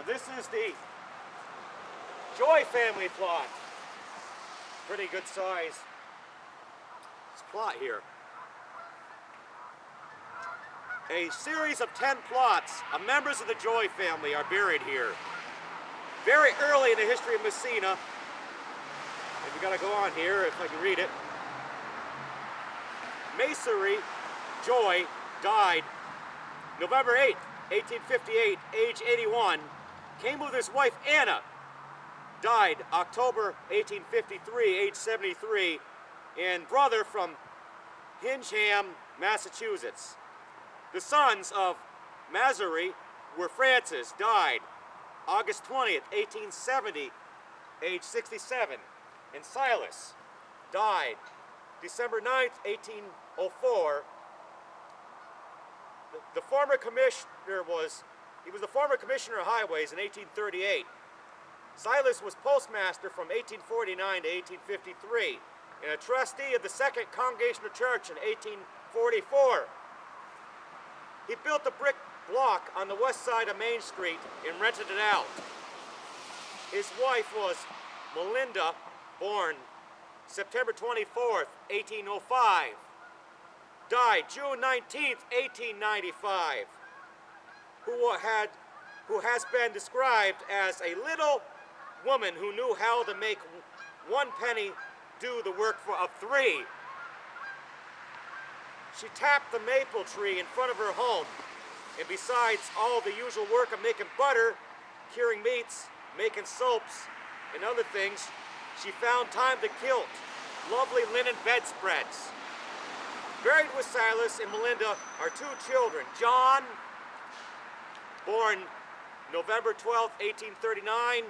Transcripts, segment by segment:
This is the Joy family plot. Pretty good size. This plot here. A series of 10 plots of members of the Joy family are buried here. Very early in the history of Messina. And we gotta go on here if I can read it. Cemetary Joy died November 8, 1858, age 81. Came with his wife Anna. Died October 1853, age 73. And brother from Hingham, Massachusetts. The sons of Cemetary were Francis, died August 20th, 1870, age 67. And Silas died December 9th, 1804. The former commissioner was the former commissioner of highways in 1838. Silas was postmaster from 1849 to 1853 and a trustee of the Second Congregational Church in 1844. He built a brick block on the west side of Main Street and rented it out. His wife was Melinda, born September 24th, 1805. Died June 19th, 1895. Who has been described as a little woman who knew how to make 1 penny do the work of 3. She tapped the maple tree in front of her home, and besides all the usual work of making butter, curing meats, making soaps, and other things, she found time to kilt lovely linen bedspreads. Buried with Silas and Melinda are 2 children, John, born November 12, 1839,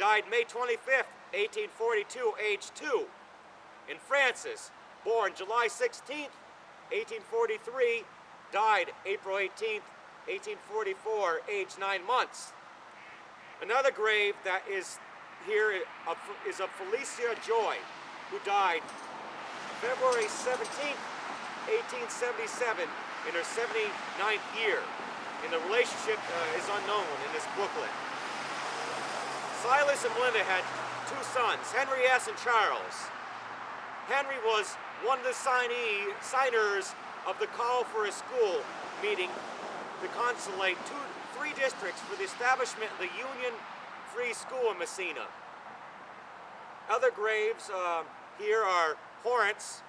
died May 25th, 1842, age 2, and Francis, born July 16th, 1843, died April 18th, 1844, age 9 months. Another grave that is here is of Felicia Joy, who died February 17th, 1877, in her 79th year. And the relationship is unknown in this booklet. Silas and Melinda had 2 sons, Henry S. and Charles. Henry was one of the signers of the call for a school meeting to consolidate 3 districts for the establishment of the Union Free School in Messina. Other graves here are Horrence,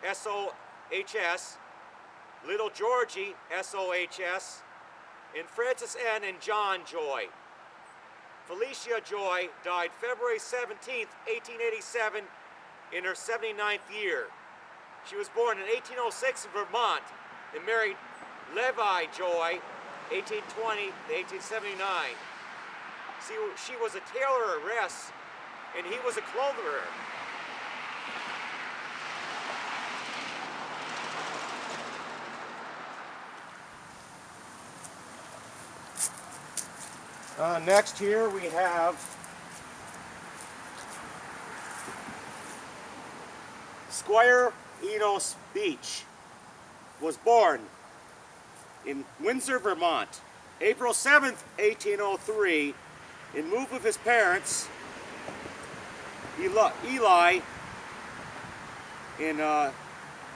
S-O-H-S, Little Georgie, S-O-H-S, and Francis N. and John Joy. Felicia Joy died February 17th, 1887, in her 79th year. She was born in 1806 in Vermont and married Levi Joy, 1820 to 1879. She was a tailoress and he was a clothier. Next here we have Squire Enos Beach. Was born in Windsor, Vermont, April 7th, 1803, and moved with his parents, Eli, in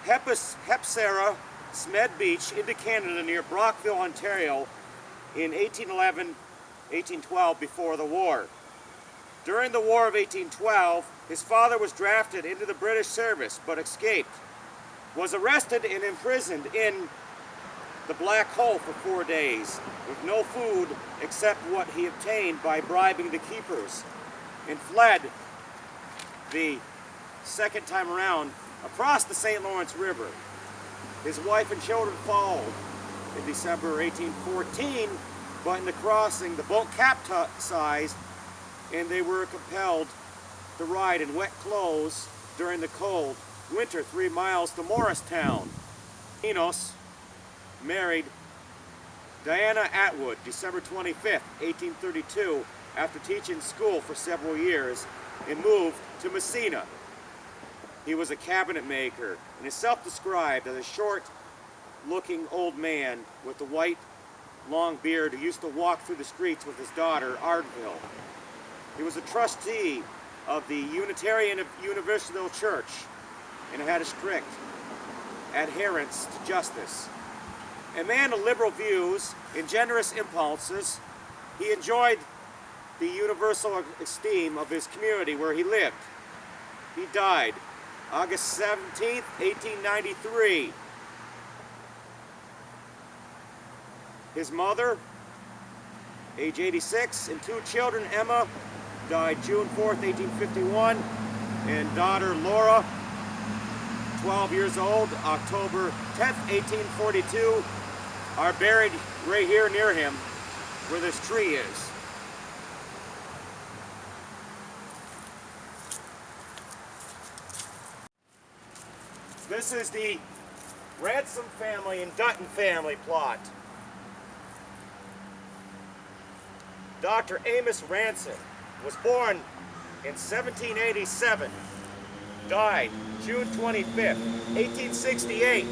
Hepsera, Smed Beach, into Canada near Brockville, Ontario, in 1812, before the war. During the War of 1812, his father was drafted into the British service, but escaped. Was arrested and imprisoned in the Black Hole for 4 days, with no food except what he obtained by bribing the keepers, and fled the second time around across the St. Lawrence River. His wife and children followed in December 1814, but in the crossing, the boat capsized, and they were compelled to ride in wet clothes during the cold winter 3 miles to Morristown. Enos married Diana Atwood, December 25th, 1832, after teaching school for several years, and moved to Messina. He was a cabinet maker and is self-described as a short-looking old man with a white long beard, who used to walk through the streets with his daughter, Ardville. He was a trustee of the Unitarian Universal Church and had a strict adherence to justice. A man of liberal views and generous impulses, he enjoyed the universal esteem of his community where he lived. He died August 17th, 1893. His mother, age 86, and two children, Emma, died June 4th, 1851, and daughter Laura, 12 years old, October 10th, 1842, are buried right here near him where this tree is. This is the Ransom family and Dutton family plot. Dr. Amos Ransom was born in 1787, died June 25th, 1868,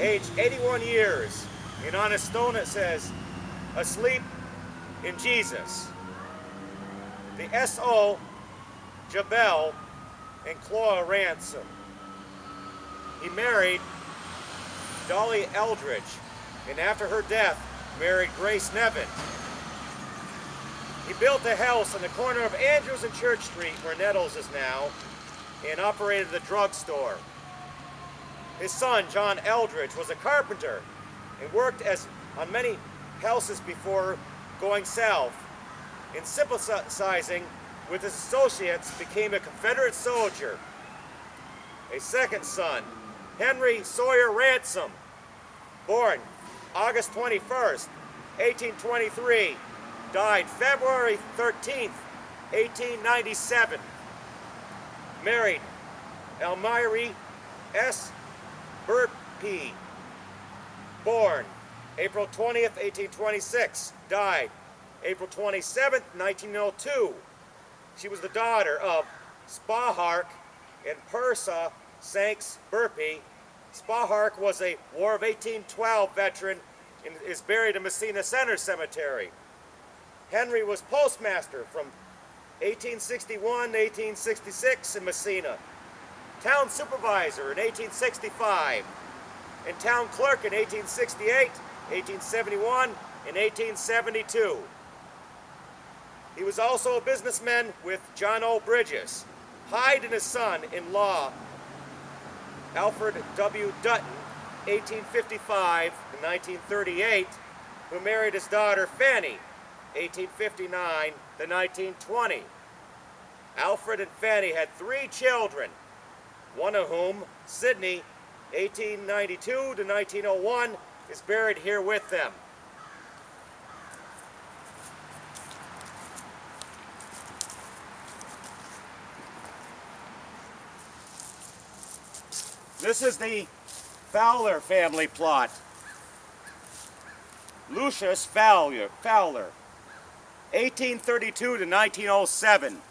aged 81 years, and on his stone it says, "Asleep in Jesus." The S.O. Jabel and Chloe Ransom. He married Dolly Eldridge, and after her death, married Grace Nevin. He built a house on the corner of Andrews and Church Street, where Nettles is now, and operated the drugstore. His son, John Eldridge, was a carpenter and worked on many houses before going south, and sympathizing with his associates, became a Confederate soldier. A second son, Henry Sawyer Ransom, born August 21st, 1823, died February 13th, 1897. Married Elmira S. Burpee, born April 20th, 1826, died April 27th, 1902. She was the daughter of Spahark and Persa Sanks Burpee. Spahark was a War of 1812 veteran and is buried in Messina Center Cemetery. Henry was postmaster from 1861 to 1866 in Messina, town supervisor in 1865, and town clerk in 1868, 1871, and 1872. He was also a businessman with John O. Bridges, Hyde and his son-in-law, Alfred W. Dutton, 1855 to 1938, who married his daughter Fanny, 1859 to 1920. Alfred and Fanny had 3 children, one of whom, Sidney, 1892 to 1901, is buried here with them. This is the Fowler family plot. Lucius Fowler, 1832 to 1907.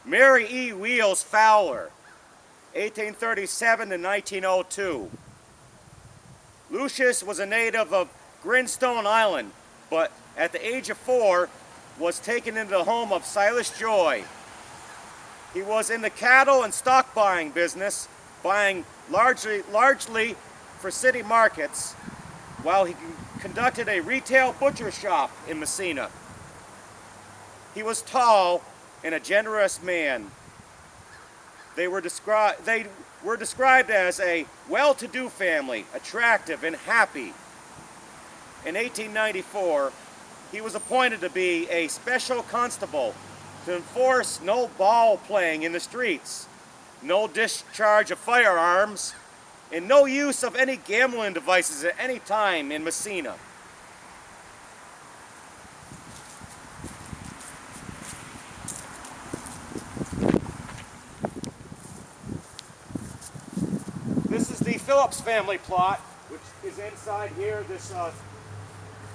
Mary E. Wheels Fowler, 1837 to 1902. Lucius was a native of Grinstone Island, but at the age of 4 was taken into the home of Silas Joy. He was in the cattle and stock buying business, buying largely for city markets, while he conducted a retail butcher shop in Messina. He was tall and a generous man. They were described as a well-to-do family, attractive and happy. In 1894, he was appointed to be a special constable to enforce no ball playing in the streets, no discharge of firearms, and no use of any gambling devices at any time in Messina. This is the Phillips family plot, which is inside here, this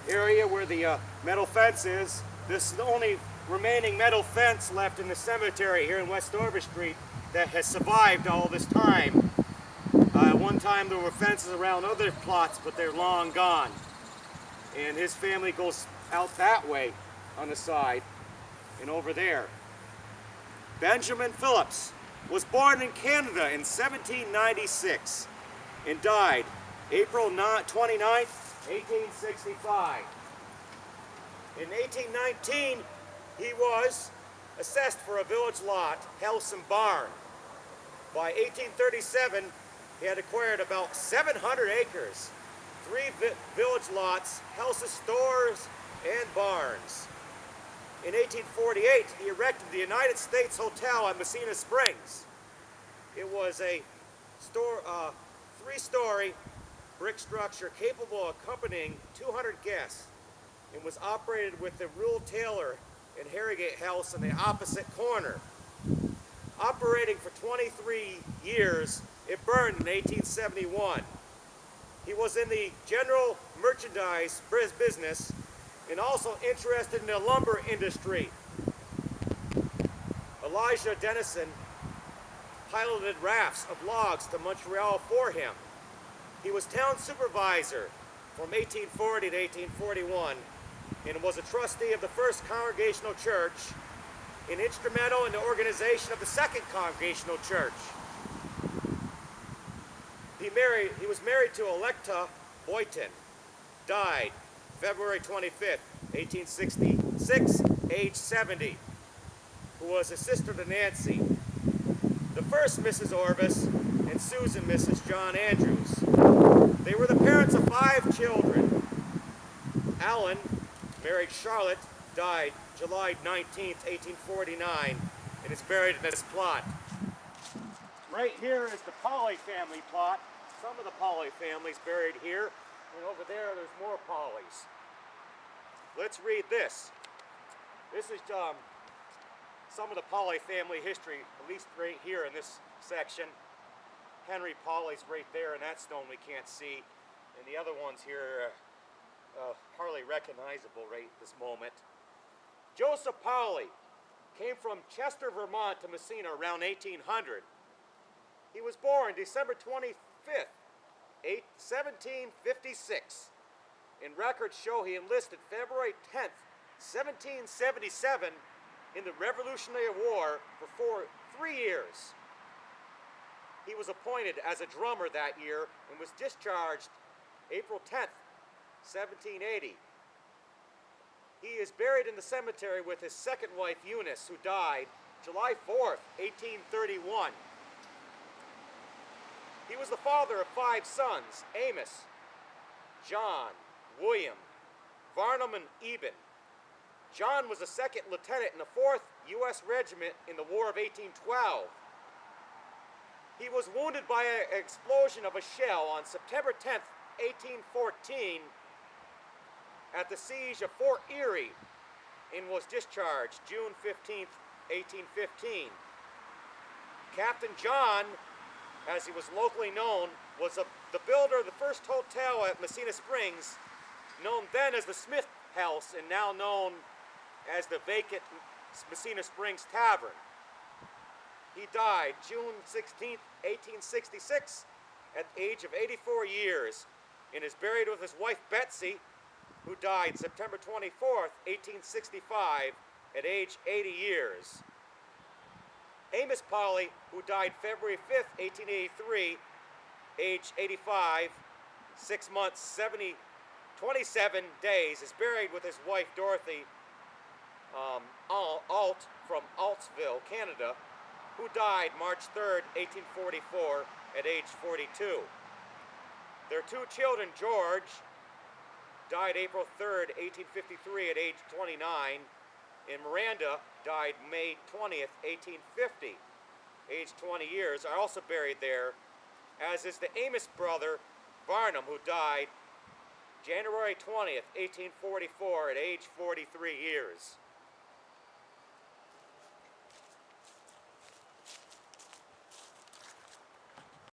area where the metal fence is. This is the only remaining metal fence left in the cemetery here in West Orvis Street that has survived all this time. One time there were fences around other plots, but they're long gone. And his family goes out that way on the side and over there. Benjamin Phillips was born in Canada in 1796 and died April 29th, 1865. In 1819, he was assessed for a village lot, house and barn. By 1837, he had acquired about 700 acres, 3 village lots, houses, stores, and barns. In 1848, he erected the United States Hotel at Messina Springs. It was a 3-story brick structure capable of accompanying 200 guests and was operated with the Rule Taylor and Harrogate House in the opposite corner. Operating for 23 years, it burned in 1871. He was in the general merchandise business and also interested in the lumber industry. Elijah Dennison piloted rafts of logs to Montreal for him. He was town supervisor from 1840 to 1841 and was a trustee of the First Congregational Church and instrumental in the organization of the Second Congregational Church. He was married to Electa Boyton, died February 25th, 1866, age 70, who was a sister to Nancy. The first Mrs. Orvis and Susan Mrs. John Andrews. They were the parents of 5 children. Allen married Charlotte, died July 19th, 1849, and is buried in this plot. Right here is the Pauley family plot. Some of the Pauley family's buried here, and over there's more Pauleys. Let's read this. This is some of the Pauley family history, at least right here in this section. Henry Pauley's right there in that stone we can't see, and the other ones here hardly recognizable right this moment. Joseph Pauley came from Chester, Vermont to Messina around 1800. He was born December 25th, 1756. And records show he enlisted February 10th, 1777 in the Revolutionary War for 3 years. He was appointed as a drummer that year and was discharged April 10th, 1780. He is buried in the cemetery with his second wife, Eunice, who died July 4th, 1831. He was the father of 5 sons: Amos, John, William, Varnum, and Eben. John was a second lieutenant in the 4th U.S. Regiment in the War of 1812. He was wounded by an explosion of a shell on September 10th, 1814 at the siege of Fort Erie and was discharged June 15th, 1815. Captain John, as he was locally known, was the builder of the first hotel at Messina Springs, known then as the Smith House and now known as the vacant Messina Springs Tavern. He died June 16th, 1866 at the age of 84 years and is buried with his wife Betsy, who died September 24th, 1865 at age 80 years. Amos Pauley, who died February 5th, 1883, age 85, 6 months, 27 days, is buried with his wife Dorothy Alt from Altsville, Canada, who died March 3rd, 1844 at age 42. Their 2 children, George, died April 3rd, 1853 at age 29, and Miranda died May 20th, 1850, age 20 years, are also buried there, as is the Amos brother, Varnum, who died January 20th, 1844 at age 43 years.